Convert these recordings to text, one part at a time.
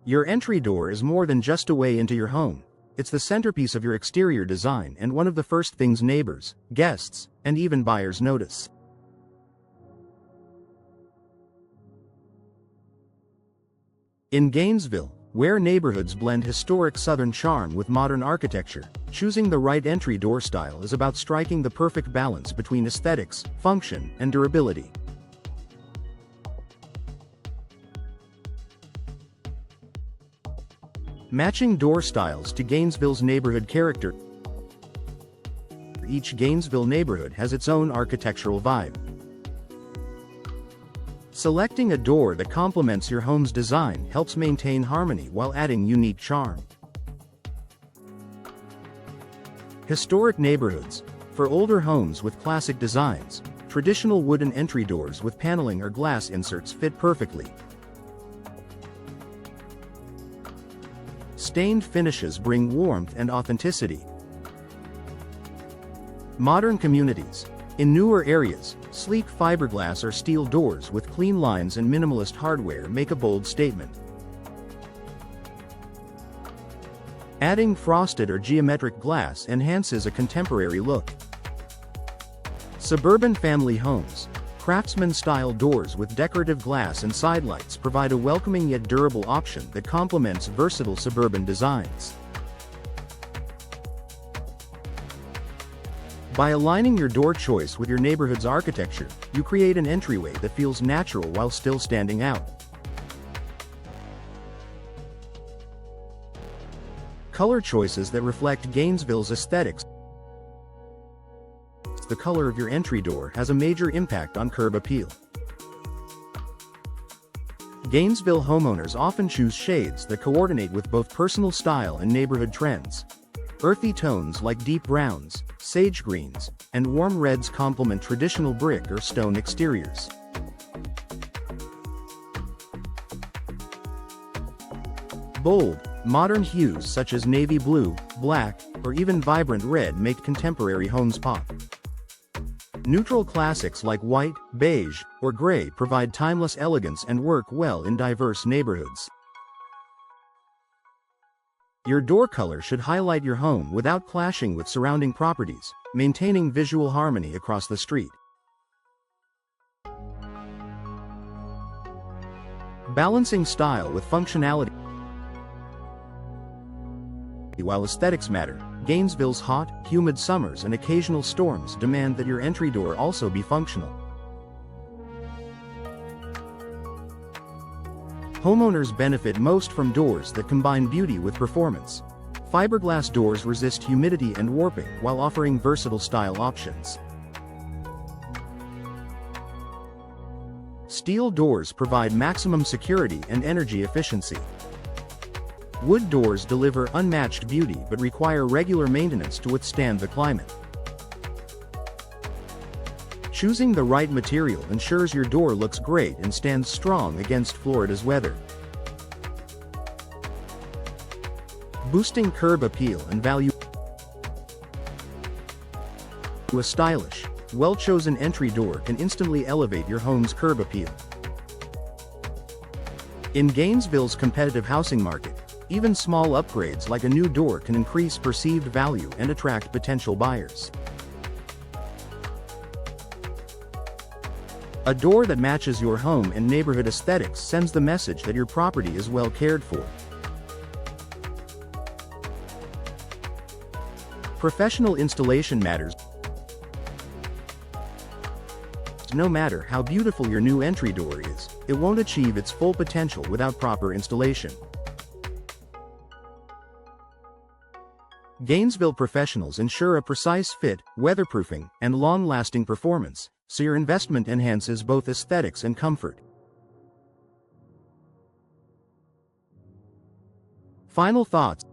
Your entry door is more than just a way into your home. It's the centerpiece of your exterior design and one of the first things neighbors, guests, and even buyers notice. In Gainesville, where neighborhoods blend historic Southern charm with modern architecture, choosing the right entry door style is about striking the perfect balance between aesthetics, function, and durability. Matching door styles to Gainesville's neighborhood character. Each Gainesville neighborhood has its own architectural vibe. Selecting a door that complements your home's design helps maintain harmony while adding unique charm. Historic neighborhoods. For older homes with classic designs, traditional wooden entry doors with paneling or glass inserts fit perfectly. Stained finishes bring warmth and authenticity. Modern communities. In newer areas, sleek fiberglass or steel doors with clean lines and minimalist hardware make a bold statement. Adding frosted or geometric glass enhances a contemporary look. Suburban family homes. Craftsman-style doors with decorative glass and sidelights provide a welcoming yet durable option that complements versatile suburban designs. By aligning your door choice with your neighborhood's architecture, you create an entryway that feels natural while still standing out. Color choices that reflect Gainesville's aesthetics. The color of your entry door has a major impact on curb appeal. Gainesville homeowners often choose shades that coordinate with both personal style and neighborhood trends. Earthy tones like deep browns, sage greens, and warm reds complement traditional brick or stone exteriors. Bold, modern hues such as navy blue, black, or even vibrant red make contemporary homes pop. Neutral classics like white, beige, or gray provide timeless elegance and work well in diverse neighborhoods. Your door color should highlight your home without clashing with surrounding properties, maintaining visual harmony across the street. Balancing style with functionality. While aesthetics matter, Gainesville's hot, humid summers and occasional storms demand that your entry door also be functional. Homeowners benefit most from doors that combine beauty with performance. Fiberglass doors resist humidity and warping while offering versatile style options. Steel doors provide maximum security and energy efficiency. Wood doors deliver unmatched beauty but require regular maintenance to withstand the climate. Choosing the right material ensures your door looks great and stands strong against Florida's weather. Boosting curb appeal and value. A stylish, well-chosen entry door can instantly elevate your home's curb appeal. In Gainesville's competitive housing market, even small upgrades like a new door can increase perceived value and attract potential buyers. A door that matches your home and neighborhood aesthetics sends the message that your property is well cared for. Professional installation matters. No matter how beautiful your new entry door is, it won't achieve its full potential without proper installation. Gainesville professionals ensure a precise fit, weatherproofing, and long-lasting performance, so your investment enhances both aesthetics and comfort. Final thoughts.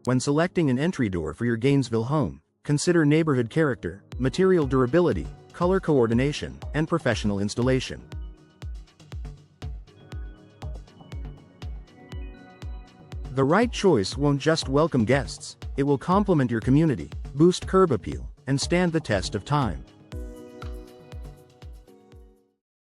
When selecting an entry door for your Gainesville home, consider neighborhood character, material durability, color coordination, and professional installation. The right choice won't just welcome guests, it will complement your community, boost curb appeal, and stand the test of time.